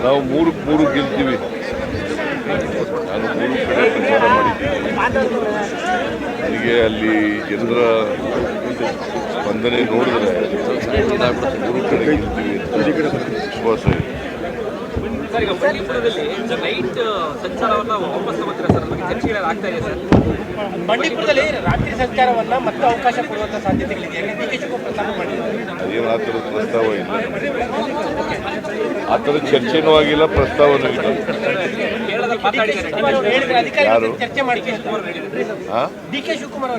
ನಾವು ಮೂರಕ್ಕೆ ಮೂರು ಗೆಲ್ತೀವಿ. ನಾನು ಮೂರು ಕಡೆ ಪ್ರಚಾರ ಮಾಡಿದ್ದೀನಿ. ನನಗೆ ಅಲ್ಲಿ ಜನರ ಸ್ಪಂದನೆ ನೋಡಿದ್ರೆ ಮೂರು ಕಡೆ ಗೆಲ್ತೀವಿ ಅಂತ ವಿಶ್ವಾಸ ಇದೆ. ಬಂಡೀಪುರದಲ್ಲಿ ರಾತ್ರಿ ಸಂಚಾರವನ್ನ ಮತ್ತೆ ಅವಕಾಶ ಕೊಡುವಂತ ಸಾಧ್ಯತೆಗಳಿದೆ. ಅದೇನು ಆ ಥರದ ಪ್ರಸ್ತಾವ ಇಲ್ಲ, ಆ ಥರದ ಚರ್ಚೆನೂ ಆಗಿಲ್ಲ, ಪ್ರಸ್ತಾವನೂ ಇಲ್ಲ. ಯಾರು ಡಿ ಕೆ ಶಿವಕುಮಾರ್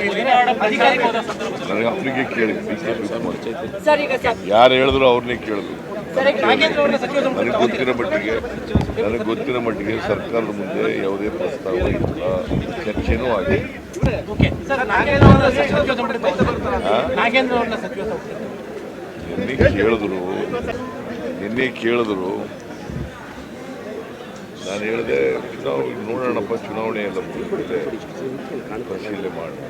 ನನಗೆ ಅವರಿಗೆ ಕೇಳಿ, ಡಿ ಕೆ ಶಿವಕುಮಾರ್ ಯಾರು ಹೇಳಿದ್ರು ಅವ್ರನ್ನೇ ಕೇಳಿದ್ರು. ನನಗೆ ಗೊತ್ತಿರೋ ಮಟ್ಟಿಗೆ ಸರ್ಕಾರದ ಮುಂದೆ ಯಾವುದೇ ಪ್ರಸ್ತಾವ ಇಲ್ಲ, ಚರ್ಚೆನೂ ಆಗಿದೆ. ನಿನ್ನೆ ಕೇಳಿದ್ರು ನಾನು ಹೇಳಿದೆ ನೋಡೋಣಪ್ಪ, ಚುನಾವಣೆ ಎಲ್ಲ ಮುಗಿದ್ಮೇಲೆ ಪರಿಶೀಲನೆ ಮಾಡೋಣ.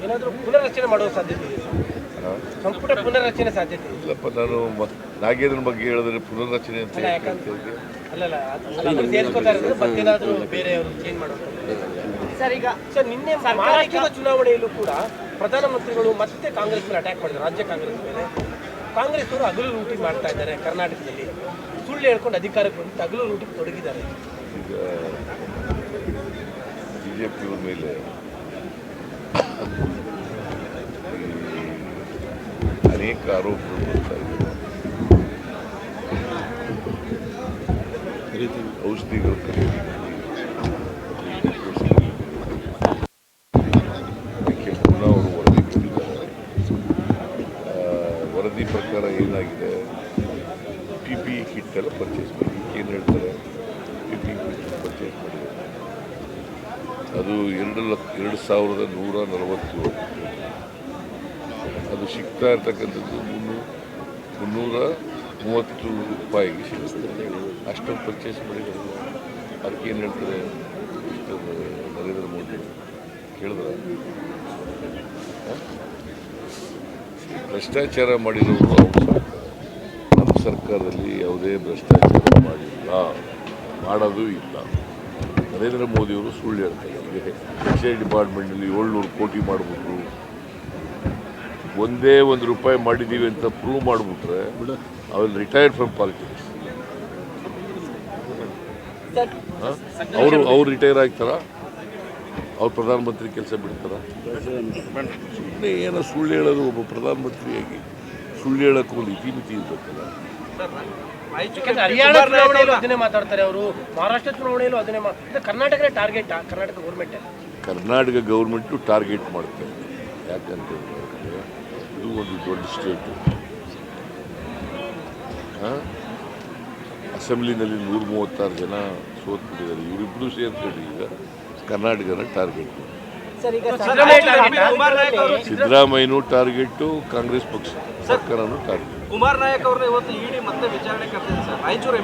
ಏನಾದರೂ ಪುನರ್ರಚನೆ ಮಾಡುವ ಸಾಧ್ಯತೆ ಇದೆ, ಸಂಪುಟ ಪುನರ್ರಚನೆ ಸಾಧ್ಯತೆ ಇಲ್ಲಪ್ಪ. ನಾನು ನಾಗೇಂದ್ರ ಬಗ್ಗೆ ಹೇಳಿದ್ರೆ ಪುನರ್ರಚನೆ ಅಂತ ಸರ್. ಈಗ ಸರ್ ನಿನ್ನೆ ಮಹಾರಾಷ್ಟ್ರದ ಚುನಾವಣೆಯಲ್ಲೂ ಕೂಡ ಪ್ರಧಾನಮಂತ್ರಿಗಳು ಮತ್ತೆ ಕಾಂಗ್ರೆಸ್ ಮೇಲೆ ಅಟ್ಯಾಕ್ ಮಾಡಿದ್ದಾರೆ. ರಾಜ್ಯ ಕಾಂಗ್ರೆಸ್ ಮೇಲೆ ಕಾಂಗ್ರೆಸ್ ಅವರು ಹಗಲು ಲೂಟಿ ಮಾಡ್ತಾ ಇದ್ದಾರೆ. ಕರ್ನಾಟಕದಲ್ಲಿ ಸುಳ್ಳು ಹೇಳ್ಕೊಂಡು ಅಧಿಕಾರಕ್ಕೆ ಬಂದು ಹಗಲು ಲೂಟಿಗೆ ತೊಡಗಿದ್ದಾರೆ. ಈಗ ಬಿಜೆಪಿಯವ್ರ ಮೇಲೆ ಅನೇಕ ಆರೋಪಗಳು ಬರ್ತಾ ಇದ್ದಾರೆ. ಔಷಧಿಗಳು ಅದಕ್ಕೆ ಪುನಃ ಅವರು ವರದಿ ಕೊಟ್ಟಿದ್ದಾರೆ. ವರದಿ ಪ್ರಕಾರ ಏನಾಗಿದೆ, PPE ಕಿಟ್ ಎಲ್ಲ ಪರ್ಚೇಸ್ ಮಾಡಿ, ಏನು ಹೇಳ್ತಾರೆ, PPE ಕಿಟ್ ಪರ್ಚೇಸ್ ಮಾಡಿದ್ದಾರೆ. ಅದು 2,147, ಅದು ಸಿಗ್ತಾ ಇರ್ತಕ್ಕಂಥದ್ದು 330 ರೂಪಾಯಿಗೆ ಸಿಗುತ್ತೆ. ಅಷ್ಟೊಂದು ಪರ್ಚೇಸ್ ಮಾಡಿದ್ದಾರೆ. ಅದಕ್ಕೆ ಏನು ಹೇಳ್ತಾರೆ ನರೇಂದ್ರ ಮೋದಿ ಕೇಳಿದ್ರೆ, ಭ್ರಷ್ಟಾಚಾರ ಮಾಡಿರೋರು ಅವ್ರ ಸರ್ಕಾರ. ನಮ್ಮ ಸರ್ಕಾರದಲ್ಲಿ ಯಾವುದೇ ಭ್ರಷ್ಟಾಚಾರ ಮಾಡಿಲ್ಲ, ಮಾಡೋದು ಇಲ್ಲ. ನರೇಂದ್ರ ಮೋದಿಯವರು ಸುಳ್ಳು ಹೇಳ್ತಾರೆ. ಎಕ್ಸೈಸ್ ಡಿಪಾರ್ಟ್ಮೆಂಟ್ನಲ್ಲಿ 700 ಕೋಟಿ ಮಾಡಿಬಿಟ್ರು, ಒಂದೇ ₹1 ಮಾಡಿದ್ದೀವಿ ಅಂತ ಪ್ರೂವ್ ಮಾಡಿಬಿಟ್ರೆ ಅವ್ರು ರಿಟೈರ್ಡ್ ಫ್ರಮ್ ಪಾಲಿಟಿಕ್ಸ್. ಅವ್ರು ರಿಟೈರ್ ಆಗ್ತಾರ? ಅವ್ರು ಪ್ರಧಾನಮಂತ್ರಿ ಕೆಲಸ ಬಿಡ್ತಾರ? ಸುಮ್ಮನೆ ಏನೋ ಸುಳ್ಳು ಹೇಳೋದು. ಒಬ್ಬ ಪ್ರಧಾನಮಂತ್ರಿಯಾಗಿ ಸುಳ್ಳು ಹೇಳೋಕ್ಕೂ ಒಂದು ಇತಿಮಿತಿ ಇರಬೇಕಲ್ಲ. ಹರಿಯಾಣ ಚುನಾವಣೆಯಲ್ಲೂ ಅದನ್ನೇ ಮಾತಾಡ್ತಾರೆ ಅವರು, ಮಹಾರಾಷ್ಟ್ರ ಚುನಾವಣೆಯಲ್ಲೂ ಅದನ್ನೇ ಕರ್ನಾಟಕನೇ ಟಾರ್ಗೆಟ್. ಕರ್ನಾಟಕ ಗೌರ್ಮೆಂಟು ಟಾರ್ಗೆಟ್ ಮಾಡ್ತಾರೆ. ಯಾಕಂತ ಹೇಳಿದ್ರೆ ಇದು ಒಂದು ದೊಡ್ಡ ಸ್ಟೇಟು. ಅಸೆಂಬ್ಲಿನಲ್ಲಿ 136 ಜನ ಸೋತ್ಬಿಟ್ಟಿದ್ದಾರೆ. ಇವರಿಬ್ಬರು ಸೇರ್ಕೊಂಡು ಈಗ ಕರ್ನಾಟಕನ ಟಾರ್ಗೆಟ್. ಸಿದ್ದರಾಮಯ್ಯನೂ ಟಾರ್ಗೆಟ್ಟು, ಕಾಂಗ್ರೆಸ್ ಪಕ್ಷ ಸರ್ಕಾರನೂ ಟಾರ್ಗೆಟ್. ಕುಮಾರ್ ನಾಯಕ್ ಅವ್ರನ್ನ ಇವತ್ತು ಇಡಿ ಮತ್ತೆ ವಿಚಾರಣೆ ಕರೆದಿದೆ ಸರ್. ರಾಯಚೂರು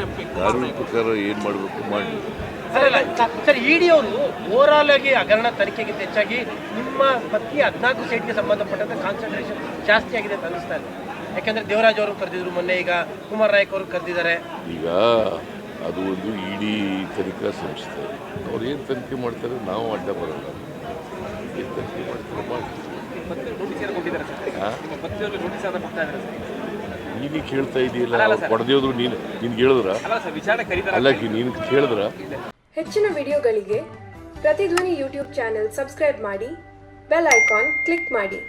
MP ಕಾನೂನು ಪ್ರಕಾರ ಏನು ಮಾಡಬೇಕು ಮಾಡಿ. ಸರ್, ಇಡಿ ಅವರು ಓವರಾಲ್ ಆಗಿ ಹಗರಣ ತನಿಖೆಗಿಂತ ಹೆಚ್ಚಾಗಿ ನಿಮ್ಮ ಪತ್ನಿ 14 ಸೈಟ್ಗೆ ಸಂಬಂಧಪಟ್ಟಂತೆ ಕಾನ್ಸಂಟ್ರೇಷನ್ ಜಾಸ್ತಿ ಆಗಿದೆ ಅಂತ ಅನಿಸ್ತಾ ಇದೆ. ಯಾಕೆಂದ್ರೆ ದೇವರಾಜ್ ಅವರು ಕರೆದಿದ್ರು ಮೊನ್ನೆ, ಈಗ ಕುಮಾರ್ ನಾಯಕ್ ಅವರು ಕರೆದಿದ್ದಾರೆ. ಈಗ ಅದು ಒಂದು ಇಡಿ ತನಿಖಾ ಸಂಸ್ಥೆ. ಅವ್ರು ಏನು ತನಿಖೆ ಮಾಡ್ತಾರೆ, ನಾವು ಅಡ್ಡ ಬರಲ್ಲ. ಏನು ತನಿಖೆ ಮಾಡ್ತಾರೆ ಮಾಡಿ. ನೀನು ಕೇಳ್ತಾ ಇದೆಯಲ್ಲ, ಹೊಡೆದೇವ್ರು ನೀನು ಹೇಳಿದ್ರ? ಅಲ್ಲ, ನೀನು ಕೇಳಿದ್ರ? ಹೆಚ್ಚಿನ ವಿಡಿಯೋಗಳಿಗೆ ಪ್ರತಿಧ್ವನಿ ಯೂಟ್ಯೂಬ್ ಚಾನೆಲ್ ಸಬ್ಸ್ಕ್ರೈಬ್ ಮಾಡಿ, ಬೆಲ್ ಐಕಾನ್ ಕ್ಲಿಕ್ ಮಾಡಿ.